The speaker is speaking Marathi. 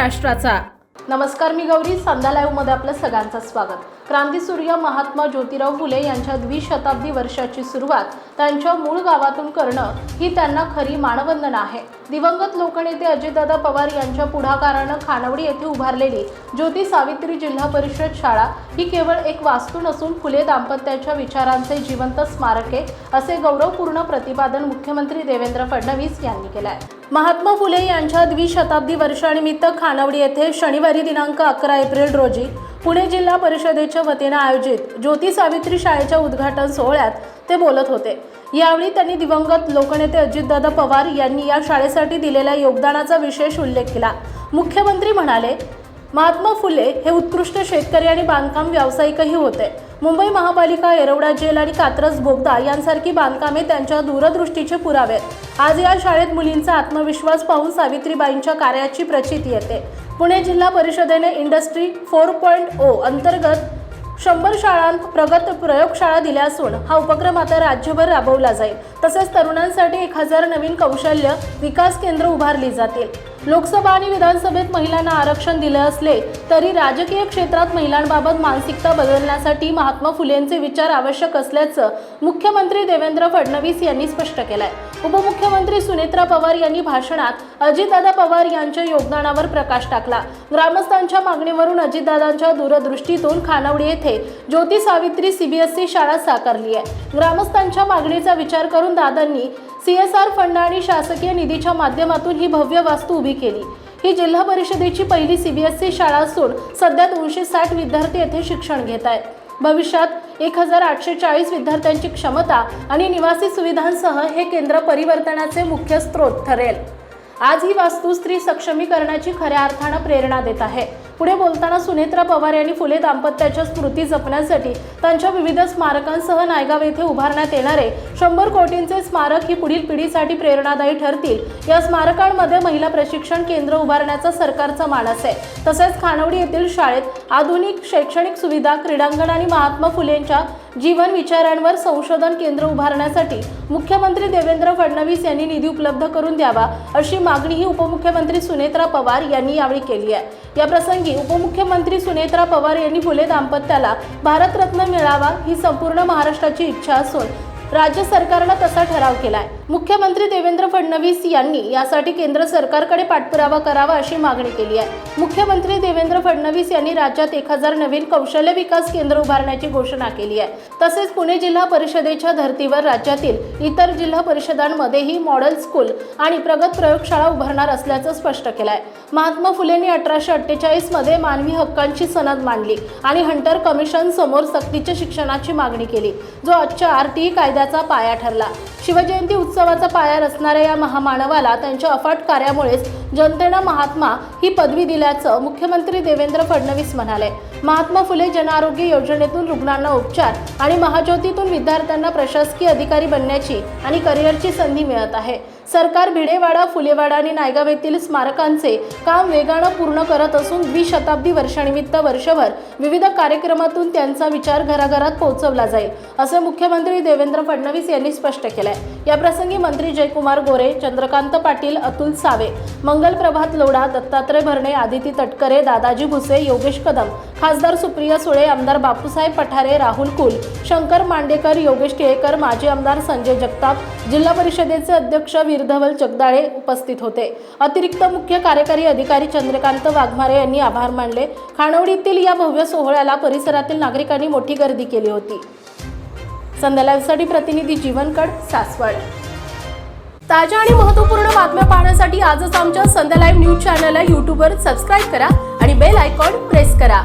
राष्ट्राचा। नमस्कार, मी गौरी। संध्या लाईव्ह मध्ये आपलं सगळ्यांचं स्वागत। क्रांतीसूर्य महात्मा ज्योतिराव फुले यांच्या द्विशताब्दी वर्षाची सुरुवात त्यांच्या मूळ गावातून करणं ही त्यांना खरी मानवंदना आहे। दिवंगत लोकनेते अजितदादा पवार यांच्या पुढाकारानं खानावडी येथे उभारलेली ज्योती सावित्री जिल्हा परिषद शाळा ही केवळ एक वास्तू नसून फुले दाम्पत्याच्या विचारांचे जिवंत स्मारक आहे, असे गौरवपूर्ण प्रतिपादन मुख्यमंत्री देवेंद्र फडणवीस यांनी केले आहे। महात्मा फुले यांच्या द्विशताब्दी वर्षानिमित्त खानावडी येथे शनिवारी दिनांक 11 एप्रिल रोजी पुणे जिल्हा परिषदेच्या वतीने आयोजित ज्योती सावित्री शाळेच्या उद्घाटन सोहळ्यात ते बोलत होते। यावेळी त्यांनी दिवंगत लोकनेते अजितदादा पवार यांनी या शाळेसाठी दिलेल्या योगदानाचा विशेष उल्लेख केला। मुख्यमंत्री म्हणाले, महात्मा फुले हे उत्कृष्ट शेतकरी आणि बांधकाम व्यावसायिकही होते। मुंबई महापालिका, येरवडा जेल आणि कात्रज बोगदा यांसारखी बांधकामे त्यांच्या दूरदृष्टीचे पुरावे आहेत। आज या शाळेत मुलींचा आत्मविश्वास पाहून सावित्रीबाईंच्या कार्याची प्रचिती येते। पुणे जिल्हा परिषदेने इंडस्ट्री 4.0 अंतर्गत 100 शाळांत प्रगत प्रयोगशाळा दिल्या असून हा उपक्रम आता राज्यभर राबवला जाईल। तसेच तरुणांसाठी 1000 नवीन कौशल्य विकास केंद्र उभारली जातील। लोकसभा आणि विधानसभेत महिलांना आरक्षण दिले असले तरी राजकीय क्षेत्रात महिलांबाबत मानसिकता बदलण्यासाठी महात्मा फुलेंचे विचार आवश्यक असल्याचं मुख्यमंत्री देवेंद्र फडणवीस यांनी स्पष्ट केलं आहे। उपमुख्यमंत्री सुनेत्रा पवार यांनी भाषणात अजितदादा पवार यांच्या योगदानावर प्रकाश टाकला। ग्रामस्थांच्या मागणीवरून अजितदादांच्या दूरदृष्टीतून खानावडी येथे ज्योती सावित्री CBSE शाळा साकारली आहे। ग्रामस्थांच्या मागणीचा विचार करून दादांनी CSR फंड आणि शासकीय निधीच्या माध्यमातून ही भव्य वास्तू उभी केली। ही जिल्हा परिषदेची पहिली CBSE शाळा असून सध्या 260 विद्यार्थी येथे शिक्षण घेत आहेत। भविष्यात 1840 विद्यार्थ्यांची क्षमता आणि निवासी सुविधांसह हे केंद्र परिवर्तनाचे मुख्य स्रोत ठरेल। आज ही वास्तू स्त्री सक्षमीकरणाची खऱ्या अर्थानं प्रेरणा देत आहे। पुढे बोलताना सुनेत्रा पवार यांनी फुले दाम्पत्याच्या स्मृती जपण्यासाठी त्यांच्या विविध स्मारकांसह नायगाव येथे उभारण्यात येणारे 100 कोटींचे स्मारक ही पुढील पिढीसाठी प्रेरणादायी ठरतील। या स्मारकांमध्ये महिला प्रशिक्षण केंद्र उभारण्याचा सरकारचा मानस आहे। तसेच खानावडी येथील शाळेत आधुनिक शैक्षणिक सुविधा, क्रीडांगण आणि महात्मा फुलेंच्या जीवन विचारांवर संशोधन केंद्र उभारण्यासाठी मुख्यमंत्री देवेंद्र फडणवीस यांनी निधी उपलब्ध करून द्यावा, अशी मागणीही उपमुख्यमंत्री सुनेत्रा पवार यांनी यावेळी केली आहे। या प्रसंगी उपमुख्यमंत्री सुनेत्रा पवार यांनी फुले दाम्पत्याला भारतरत्न मिळावा ही संपूर्ण महाराष्ट्राची इच्छा असून राज्य सरकारने तसा ठराव केलाय। मुख्यमंत्री देवेंद्र फडणवीस यांनी यासाठी केंद्र सरकारकडे पाठपुरावा करावा अशी मागणी केली आहे। मुख्यमंत्री देवेंद्र फडणवीस यांनी राज्यात 1000 नवीन कौशल्य विकास केंद्र उभारण्याची घोषणा केली आहे। तसेच पुणे जिल्हा परिषदेच्या धर्तीवर राज्यातील इतर जिल्हा परिषदांमध्येही मॉडेल स्कूल आणि प्रगत प्रयोगशाळा उभारणार असल्याचं स्पष्ट केलं आहे। महात्मा फुलेंनी 1848 मध्ये मानवी हक्कांची सनद मांडली आणि हंटर कमिशन समोर सक्तीच्या शिक्षणाची मागणी केली, जो आजच्या RTI कायद्याचा पाया ठरला। शिवजयंती उत्सवाचा पाया रचणाऱ्या या महामानवाला त्यांच्या अफाट कार्यामुळेच जनतेनं महात्मा ही पदवी दिल्याचं मुख्यमंत्री देवेंद्र फडणवीस म्हणाले। महात्मा फुले जनआरोग्य योजनेतून रुग्णांना उपचार आणि महाज्योतीतून विद्यार्थ्यांना प्रशासकीय अधिकारी बनण्याची आणि करिअरची संधी मिळत आहे। सरकार भिडेवाडा, फुलेवाडा आणि नायगाव येथील स्मारकांचे काम वेगानं पूर्ण करत असून द्विशताब्दी वर्षानिमित्त वर्षभर विविध कार्यक्रमातून त्यांचा विचार घराघरात पोहोचवला जाईल, असे मुख्यमंत्री देवेंद्र फडणवीस यांनी स्पष्ट केले। या प्रसंगी मंत्री जयकुमार गोरे, चंद्रकांत पाटील, अतुल सावे, मंगल प्रभात लोढा, दत्तात्रय भरणे, आदिती तटकरे, दादाजी भुसे, योगेश कदम, खासदार सुप्रिया सुळे, आमदार बापूसाहेब पठारे, राहुल कुल, शंकर मांडेकर, योगेश टिळेकर, माजी आमदार संजय जगताप, जिल्हा परिषदेचे अध्यक्ष वीरधवल जगदाळे उपस्थित होते। अतिरिक्त मुख्य कार्यकारी अधिकारी चंद्रकांत वाघमारे यांनी आभार मानले। खानावडीतील या भव्य सोहळ्याला परिसरातील नागरिकांनी मोठी गर्दी केली होती। संध्या लाईव्हसाठी प्रतिनिधी जीवनकड, सासवड। ताज्या आणि महत्त्वपूर्ण बातम्या पाहण्यासाठी आजच आमच्या संध्या लाईव्ह न्यूज चॅनलला YouTubeवर सबस्क्राईब करा आणि बेल आयकॉन प्रेस करा।